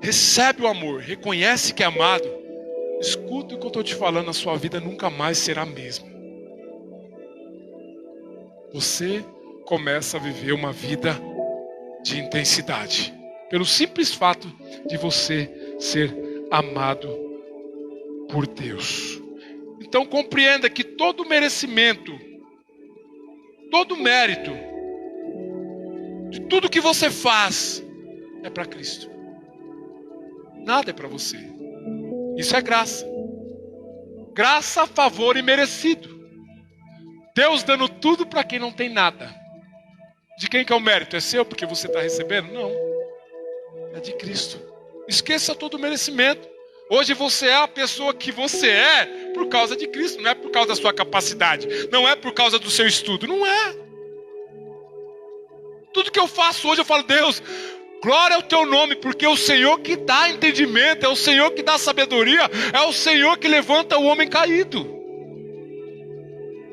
recebe o amor, reconhece que é amado, escuta o que eu estou te falando, a sua vida nunca mais será a mesma. Você começa a viver uma vida de intensidade, pelo simples fato de você ser amado por Deus. Então compreenda que todo merecimento, todo mérito, de tudo que você faz, é para Cristo. Nada é para você. Isso é graça. Graça, favor e merecido. Deus dando tudo para quem não tem nada. De quem que é o mérito? É seu porque você está recebendo? Não. É de Cristo. Esqueça todo o merecimento. Hoje você é a pessoa que você é por causa de Cristo. Não é por causa da sua capacidade. Não é por causa do seu estudo. Não é. Tudo que eu faço hoje eu falo, Deus, glória ao teu nome, porque é o Senhor que dá entendimento, é o Senhor que dá sabedoria, é o Senhor que levanta o homem caído.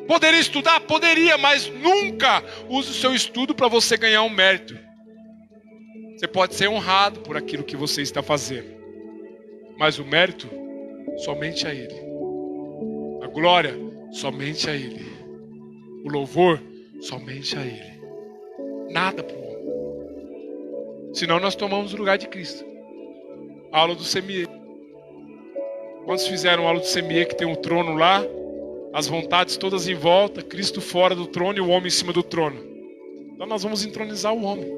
Poderia estudar? Poderia, mas nunca use o seu estudo para você ganhar um mérito. Você pode ser honrado por aquilo que você está fazendo, mas o mérito, somente a Ele. A glória, somente a Ele. O louvor, somente a Ele. Nada para o homem. Senão nós tomamos o lugar de Cristo. A aula do Semier. Quantos fizeram a aula do Semier que tem um trono lá? As vontades todas em volta, Cristo fora do trono e o homem em cima do trono. Então nós vamos entronizar o homem.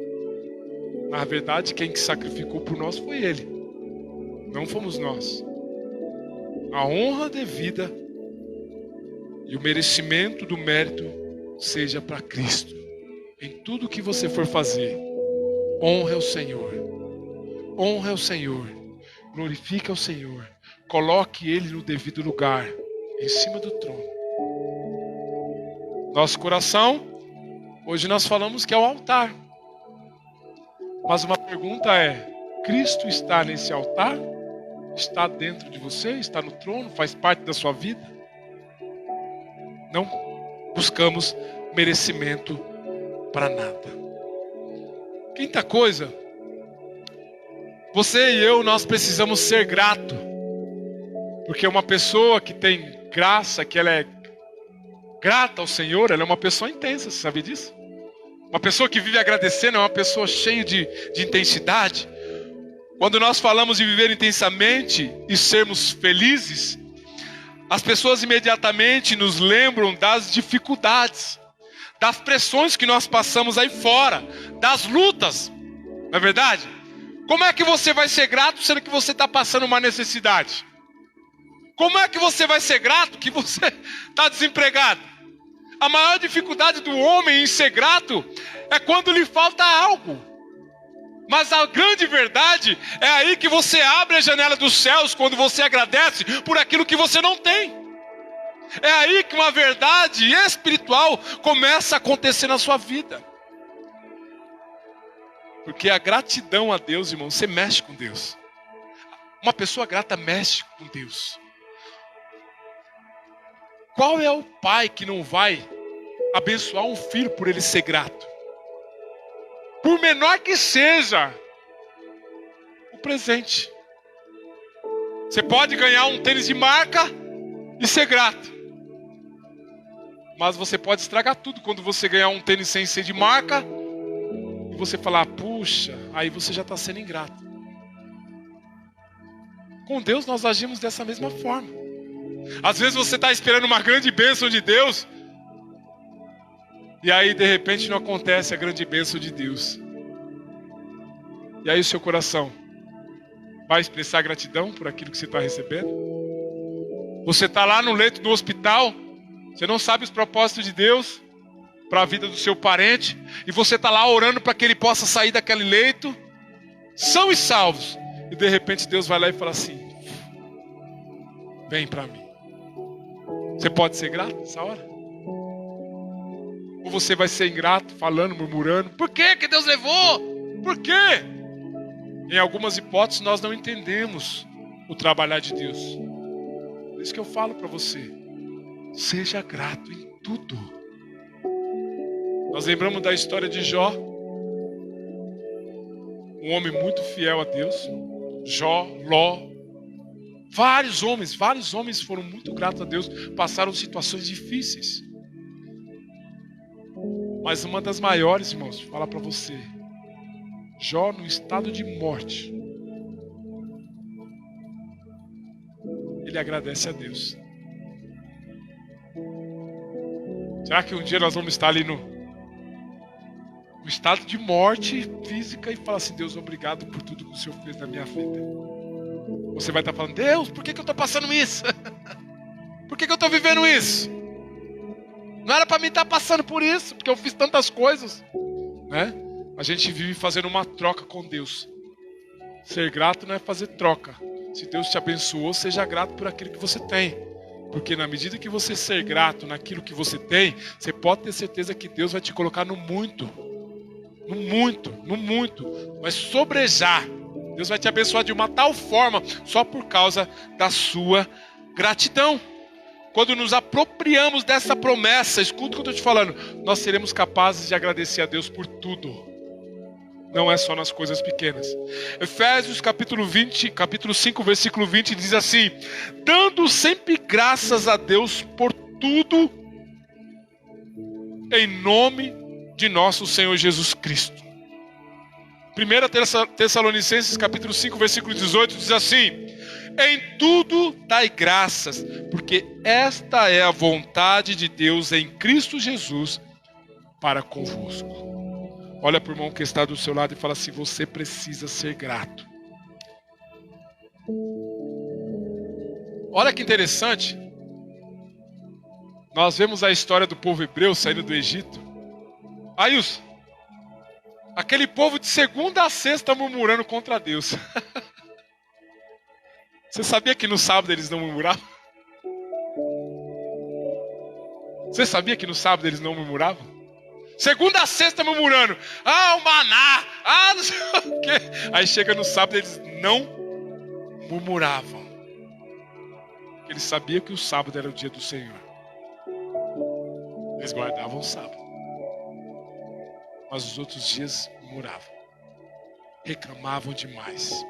Na verdade, quem que sacrificou por nós foi Ele. Não fomos nós. a honra devida e o merecimento do mérito seja para Cristo. Em tudo que você for fazer, honre ao Senhor. Honre ao Senhor. Glorifique ao Senhor. Coloque Ele no devido lugar, em cima do trono. Nosso coração, hoje nós falamos que é o altar. Mas uma pergunta é: Cristo está nesse altar? Está dentro de você? Está no trono? Faz parte da sua vida? Não buscamos merecimento para nada. Quinta coisa, você e eu, nós precisamos ser grato. Porque uma pessoa que tem graça, que ela é grata ao Senhor, ela é uma pessoa intensa, você sabe disso? Uma pessoa que vive agradecendo é uma pessoa cheia de intensidade. Quando nós falamos de viver intensamente e sermos felizes, as pessoas imediatamente nos lembram das dificuldades, das pressões que nós passamos aí fora, das lutas, não é verdade? Como é que você vai ser grato sendo que você está passando uma necessidade? Como é que você vai ser grato que você está desempregado? A maior dificuldade do homem em ser grato é quando lhe falta algo. Mas a grande verdade é aí que você abre a janela dos céus quando você agradece por aquilo que você não tem. É aí que uma verdade espiritual começa a acontecer na sua vida. Porque a gratidão a Deus, irmão, você mexe com Deus. Uma pessoa grata mexe com Deus. Qual é o pai que não vai abençoar um filho por ele ser grato? Por menor que seja o presente. Você pode ganhar um tênis de marca e ser grato. Mas você pode estragar tudo quando você ganhar um tênis sem ser de marca e você falar, puxa, aí você já está sendo ingrato. Com Deus nós agimos dessa mesma forma. Às vezes você está esperando uma grande bênção de Deus e aí de repente não acontece a grande bênção de Deus. E aí o seu coração vai expressar gratidão por aquilo que você está recebendo? Você está lá no leito do hospital, você não sabe os propósitos de Deus para a vida do seu parente, e você está lá orando para que ele possa sair daquele leito, são e salvos, e de repente Deus vai lá e fala assim, vem para mim. Você pode ser grato nessa hora? Ou você vai ser ingrato, falando, murmurando, por que que Deus levou? Por quê? Em algumas hipóteses nós não entendemos o trabalhar de Deus. Por isso que eu falo para você, seja grato em tudo. Nós lembramos da história de Jó, um homem muito fiel a Deus. Jó, Ló, vários homens foram muito gratos a Deus, passaram situações difíceis. Mas uma das maiores, irmãos, vou falar para você, Jó no estado de morte, ele agradece a Deus. Será que um dia nós vamos estar ali no estado de morte física e falar assim, Deus, obrigado por tudo que o Senhor fez na minha vida? Você vai estar falando, Deus, por que eu estou passando isso? Por que eu estou vivendo isso? Não era para mim estar passando por isso, porque eu fiz tantas coisas, né? A gente vive fazendo uma troca com Deus. Ser grato não é fazer troca. Se Deus te abençoou, seja grato por aquilo que você tem. Porque na medida que você ser grato naquilo que você tem, você pode ter certeza que Deus vai te colocar no muito. No muito. Vai sobrejar. Deus vai te abençoar de uma tal forma, só por causa da sua gratidão. Quando nos apropriamos dessa promessa, escuta o que eu estou te falando, nós seremos capazes de agradecer a Deus por tudo. Não é só nas coisas pequenas. Efésios capítulo 5, versículo 20 diz assim, dando sempre graças a Deus por tudo, em nome de nosso Senhor Jesus Cristo. 1 Tessalonicenses capítulo 5, versículo 18 diz assim, em tudo dai graças, porque esta é a vontade de Deus em Cristo Jesus para convosco. Olha para o irmão que está do seu lado e fala assim, você precisa ser grato. Olha que interessante. Nós vemos a história do povo hebreu saindo do Egito. Aí aquele povo de segunda a sexta murmurando contra Deus. Você sabia que no sábado eles não murmuravam? Você sabia que no sábado eles não murmuravam? Segunda a sexta murmurando. O maná. Não sei o quê. Aí chega no sábado eles não murmuravam. Eles sabiam que o sábado era o dia do Senhor. Eles guardavam o sábado. Mas os outros dias murmuravam. Reclamavam demais.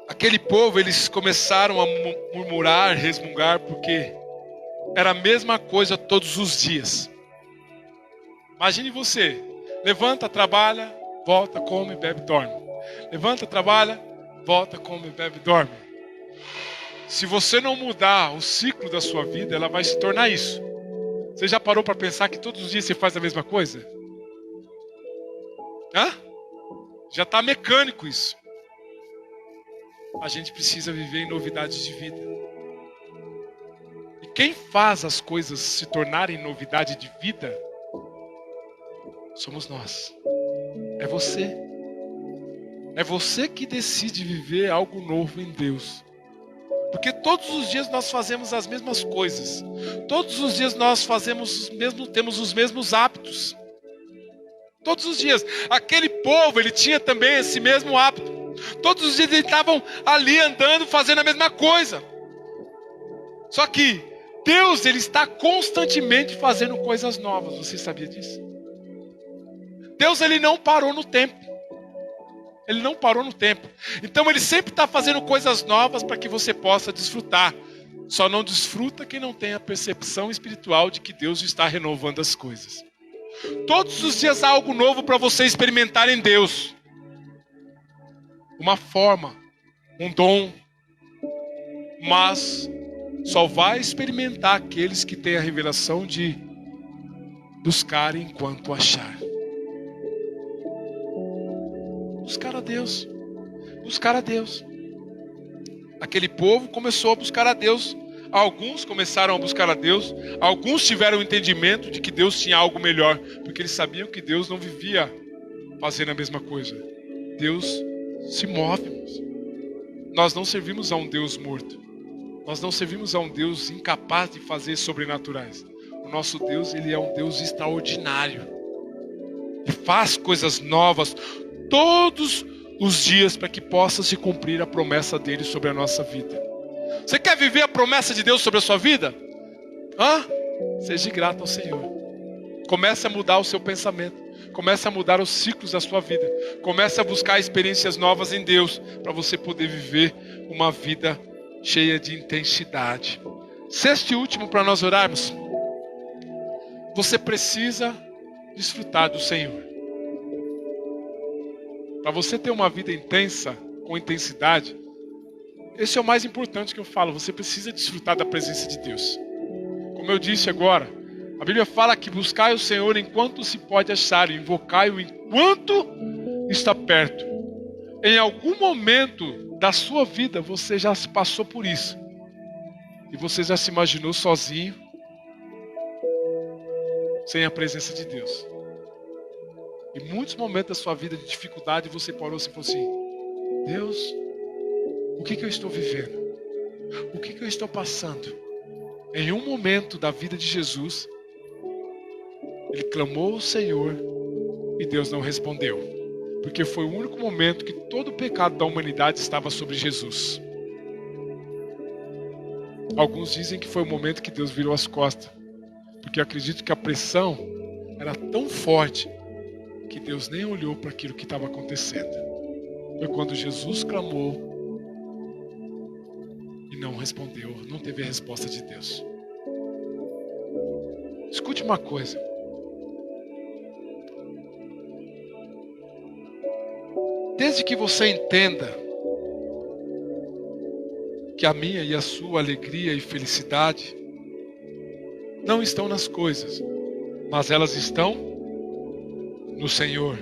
Aquele povo, eles começaram a murmurar, resmungar, porque era a mesma coisa todos os dias. Imagine você, levanta, trabalha, volta, come, bebe, dorme. Levanta, trabalha, volta, come, bebe, dorme. Se você não mudar o ciclo da sua vida, ela vai se tornar isso. Você já parou para pensar que todos os dias você faz a mesma coisa? Já está mecânico isso. A gente precisa viver em novidades de vida. E quem faz as coisas se tornarem novidade de vida somos nós. É você. É você que decide viver algo novo em Deus. Porque todos os dias nós fazemos as mesmas coisas. Todos os dias nós temos os mesmos hábitos. Todos os dias. Aquele povo, ele tinha também esse mesmo hábito. Todos os dias eles estavam ali andando, fazendo a mesma coisa. Só que Deus, ele está constantemente fazendo coisas novas. Você sabia disso? Deus, ele não parou no tempo. Ele não parou no tempo. Então ele sempre está fazendo coisas novas para que você possa desfrutar. Só não desfruta quem não tem a percepção espiritual de que Deus está renovando as coisas. Todos os dias há algo novo para você experimentar em Deus. Uma forma, um dom. Mas só vai experimentar aqueles que têm a revelação de buscar enquanto achar. Buscar a Deus. Buscar a Deus. Aquele povo começou a buscar a Deus. Alguns começaram a buscar a Deus. Alguns tiveram o entendimento de que Deus tinha algo melhor. Porque eles sabiam que Deus não vivia fazendo a mesma coisa. Deus se move. Nós não servimos a um Deus morto. Nós não servimos a um Deus incapaz de fazer sobrenaturais. O nosso Deus, ele é um Deus extraordinário. E faz coisas novas todos os dias para que possa se cumprir a promessa dele sobre a nossa vida. Você quer viver a promessa de Deus sobre a sua vida? Seja grato ao Senhor. Comece a mudar o seu pensamento. Comece a mudar os ciclos da sua vida. Comece a buscar experiências novas em Deus para você poder viver uma vida cheia de intensidade. Sexto e último para nós orarmos. Você precisa desfrutar do Senhor. Para você ter uma vida intensa, com intensidade, esse é o mais importante que eu falo. Você precisa desfrutar da presença de Deus. Como eu disse agora, a Bíblia fala que buscai o Senhor enquanto se pode achar, e invocai-o enquanto está perto. Em algum momento da sua vida você já passou por isso. E você já se imaginou sozinho, sem a presença de Deus. Em muitos momentos da sua vida de dificuldade, você parou e falou assim: Deus, o que eu estou vivendo? O que eu estou passando? Em um momento da vida de Jesus, ele clamou ao Senhor e Deus não respondeu. Porque foi o único momento que todo o pecado da humanidade estava sobre Jesus. Alguns dizem que foi o momento que Deus virou as costas. Porque eu acredito que a pressão era tão forte que Deus nem olhou para aquilo que estava acontecendo. Foi quando Jesus clamou e não respondeu, não teve a resposta de Deus. Escute uma coisa. Desde que você entenda que a minha e a sua alegria e felicidade não estão nas coisas, mas elas estão no Senhor.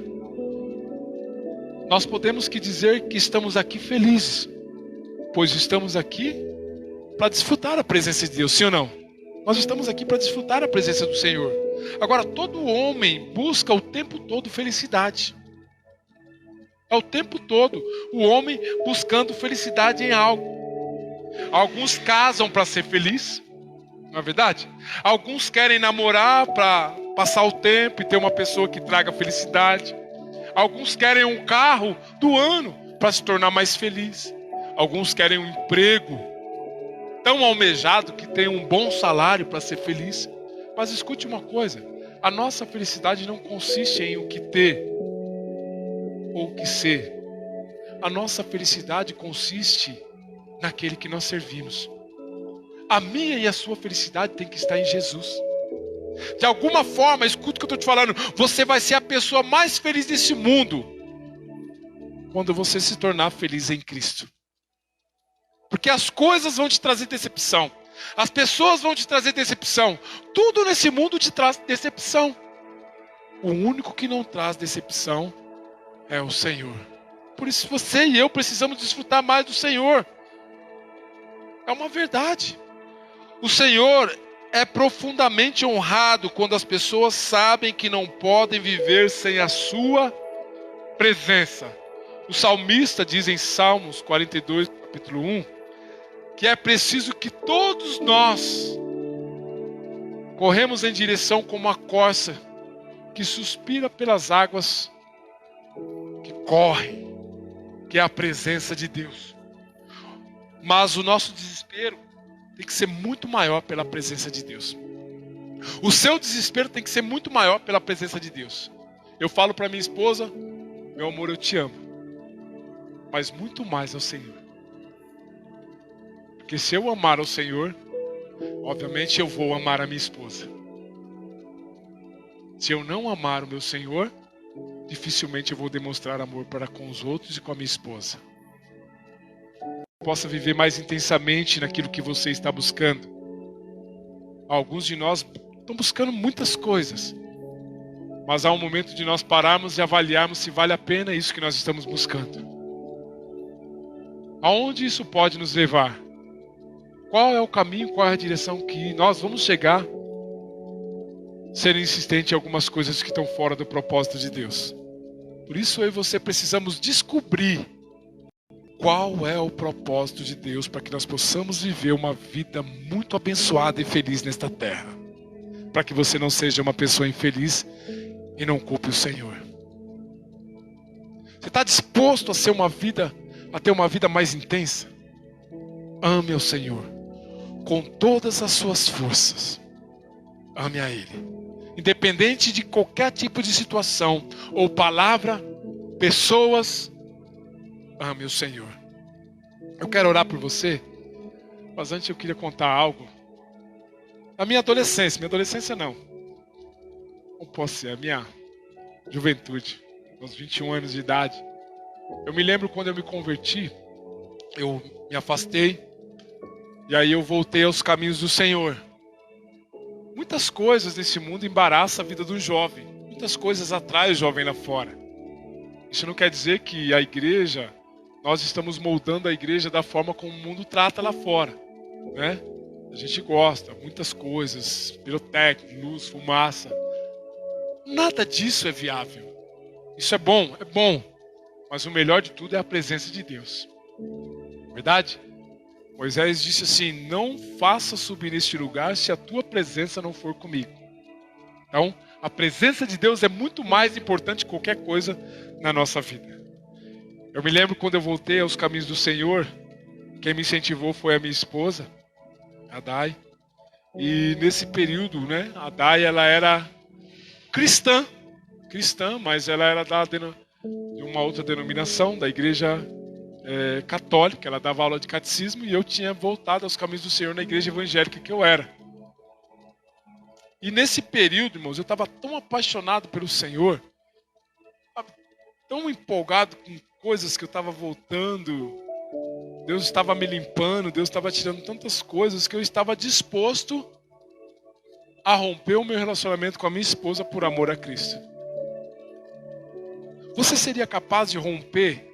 nós podemos que dizer que estamos aqui felizes, pois estamos aqui para desfrutar a presença de Deus, sim ou não? Nós estamos aqui para desfrutar a presença do Senhor. Agora, todo homem busca o tempo todo felicidade. É o tempo todo o homem buscando felicidade em algo. Alguns casam para ser feliz, não é verdade? Alguns querem namorar para passar o tempo e ter uma pessoa que traga felicidade. Alguns querem um carro do ano para se tornar mais feliz. Alguns querem um emprego tão almejado que tem um bom salário para ser feliz. Mas escute uma coisa, a nossa felicidade não consiste em o que ter ou o que ser. A nossa felicidade consiste naquele que nós servimos. A minha e a sua felicidade tem que estar em Jesus. De alguma forma, escuta o que eu estou te falando, você vai ser a pessoa mais feliz desse mundo quando você se tornar feliz em Cristo. Porque as coisas vão te trazer decepção. As pessoas vão te trazer decepção. Tudo nesse mundo te traz decepção. O único que não traz decepção é o Senhor. Por isso você e eu precisamos desfrutar mais do Senhor. É uma verdade. O Senhor é profundamente honrado quando as pessoas sabem que não podem viver sem a sua presença. O salmista diz em Salmos 42, capítulo 1, que é preciso que todos nós corremos em direção como a corça que suspira pelas águas que corre, que é a presença de Deus. Mas o nosso desespero tem que ser muito maior pela presença de Deus. O seu desespero tem que ser muito maior pela presença de Deus. Eu falo para minha esposa, meu amor, eu te amo, mas muito mais ao Senhor. Porque se eu amar ao Senhor, obviamente eu vou amar a minha esposa. Se eu não amar o meu Senhor, dificilmente eu vou demonstrar amor para com os outros e com a minha esposa. Possa viver mais intensamente naquilo que você está buscando. Alguns de nós estão buscando muitas coisas, mas há um momento de nós pararmos e avaliarmos se vale a pena isso que nós estamos buscando. Aonde isso pode nos levar? Qual é o caminho, qual é a direção que nós vamos chegar sendo insistente em algumas coisas que estão fora do propósito de Deus? Por isso eu e você precisamos descobrir qual é o propósito de Deus para que nós possamos viver uma vida muito abençoada e feliz nesta terra. Para que você não seja uma pessoa infeliz e não culpe o Senhor. Você está disposto a ter uma vida mais intensa? Ame ao Senhor com todas as suas forças. Ame a Ele. Independente de qualquer tipo de situação ou palavra, pessoas, ame o Senhor. Eu quero orar por você, mas antes eu queria contar algo. Na minha adolescência não posso ser, a minha juventude, aos 21 anos de idade. Eu me lembro quando eu me converti, eu me afastei, e aí eu voltei aos caminhos do Senhor. Muitas coisas nesse mundo embaraçam a vida do jovem. Muitas coisas atraem o jovem lá fora. Isso não quer dizer que a igreja, nós estamos moldando a igreja da forma como o mundo trata lá fora, né? A gente gosta, muitas coisas, pirotécnica, luz, fumaça. Nada disso é viável. Isso é bom, mas o melhor de tudo é a presença de Deus. Verdade? Moisés disse assim: não faça subir neste lugar se a tua presença não for comigo. Então, a presença de Deus é muito mais importante que qualquer coisa na nossa vida. Eu me lembro quando eu voltei aos caminhos do Senhor, quem me incentivou foi a minha esposa, a Dai. E nesse período, né, a Dai, ela era cristã, mas ela era de uma outra denominação, da igreja católica. Ela dava aula de catecismo e eu tinha voltado aos caminhos do Senhor na igreja evangélica que eu era. E nesse período, irmãos, eu estava tão apaixonado pelo Senhor, tão empolgado com coisas que eu estava voltando, Deus estava me limpando, Deus estava tirando tantas coisas que eu estava disposto a romper o meu relacionamento com a minha esposa por amor a Cristo. Você seria capaz de romper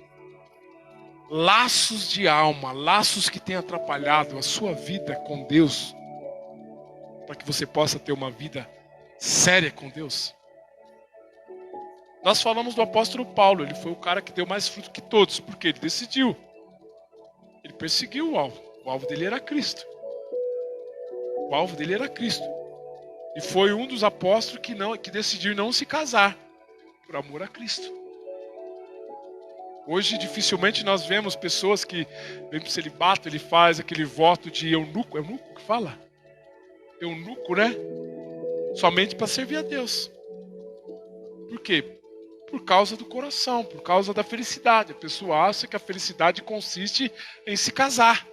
laços de alma, laços que têm atrapalhado a sua vida com Deus, para que você possa ter uma vida séria com Deus? Nós falamos do apóstolo Paulo, ele foi o cara que deu mais fruto que todos, porque ele decidiu. Ele perseguiu o alvo. O alvo dele era Cristo. O alvo dele era Cristo. E foi um dos apóstolos que decidiu não se casar, por amor a Cristo. Hoje, dificilmente nós vemos pessoas que, vem para o celibato, ele faz aquele voto de eunuco. Eunuco que fala? Eunuco, né? Somente para servir a Deus. Por quê? Por causa do coração, por causa da felicidade. A pessoa acha que a felicidade consiste em se casar.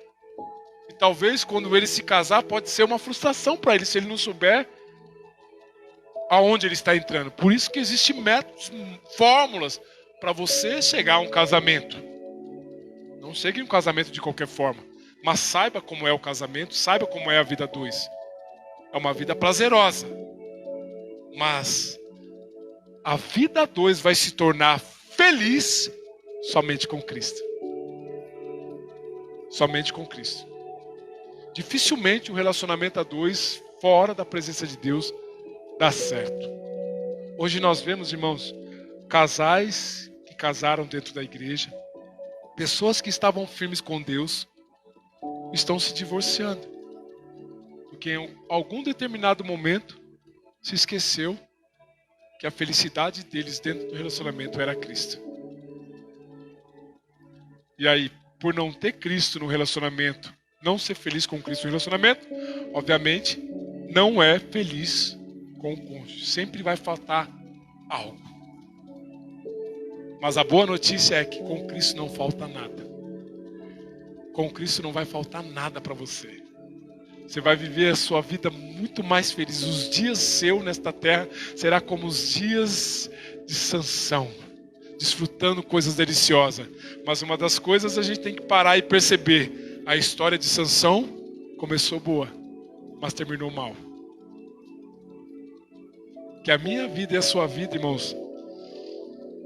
E talvez quando ele se casar pode ser uma frustração para ele, se ele não souber aonde ele está entrando. Por isso que existem métodos, fórmulas para você chegar a um casamento. Não chegue em um casamento de qualquer forma, mas saiba como é o casamento, saiba como é a vida a dois. É uma vida prazerosa, mas a vida a dois vai se tornar feliz somente com Cristo. Somente com Cristo. Dificilmente um relacionamento a dois, fora da presença de Deus, dá certo. Hoje nós vemos, irmãos, casais que casaram dentro da igreja, pessoas que estavam firmes com Deus, estão se divorciando. Porque em algum determinado momento se esqueceu que a felicidade deles dentro do relacionamento era Cristo. E aí, por não ter Cristo no relacionamento, não ser feliz com Cristo no relacionamento, obviamente, não é feliz com o cônjuge. Sempre vai faltar algo. Mas a boa notícia é que com Cristo não falta nada. Com Cristo não vai faltar nada para você. Você vai viver a sua vida muito mais feliz. Os dias seus nesta terra será como os dias de Sansão, desfrutando coisas deliciosas. Mas uma das coisas a gente tem que parar e perceber. A história de Sansão começou boa, mas terminou mal. Que a minha vida e a sua vida, irmãos,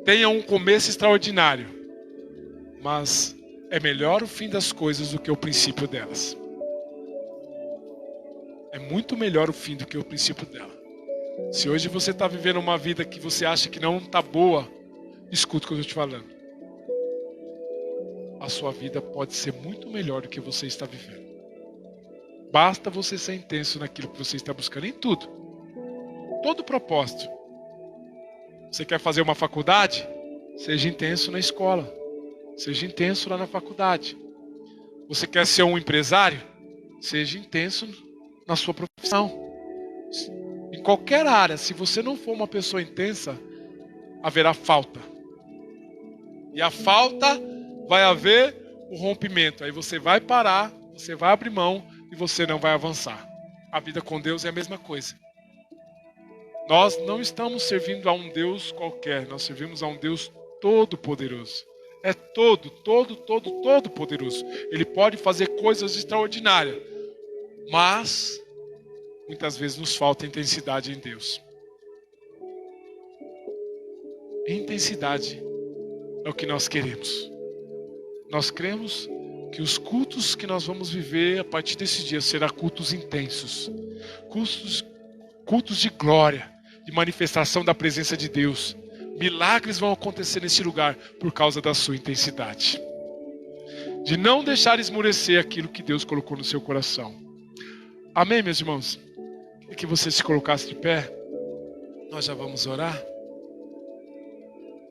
tenham um começo extraordinário, mas é melhor o fim das coisas do que o princípio delas. É muito melhor o fim do que o princípio dela. Se hoje você está vivendo uma vida que você acha que não está boa, escuta o que eu estou te falando. A sua vida pode ser muito melhor do que você está vivendo. Basta você ser intenso naquilo que você está buscando, em tudo. Todo propósito. Você quer fazer uma faculdade? Seja intenso na escola. Seja intenso lá na faculdade. Você quer ser um empresário? Seja intenso na sua profissão. Em qualquer área, se você não for uma pessoa intensa, haverá falta. E a falta vai haver o rompimento. Aí você vai parar, você vai abrir mão e você não vai avançar. A vida com Deus é a mesma coisa. Nós não estamos servindo a um Deus qualquer, nós servimos a um Deus todo-poderoso. É todo poderoso. Ele pode fazer coisas extraordinárias, mas muitas vezes nos falta intensidade em Deus. Intensidade é o que nós queremos. Nós cremos que os cultos que nós vamos viver a partir desse dia serão cultos intensos, cultos de glória, de manifestação da presença de Deus. Milagres vão acontecer nesse lugar por causa da sua intensidade. De não deixar esmorecer aquilo que Deus colocou no seu coração. Amém, meus irmãos? E que você se colocasse de pé. Nós já vamos orar.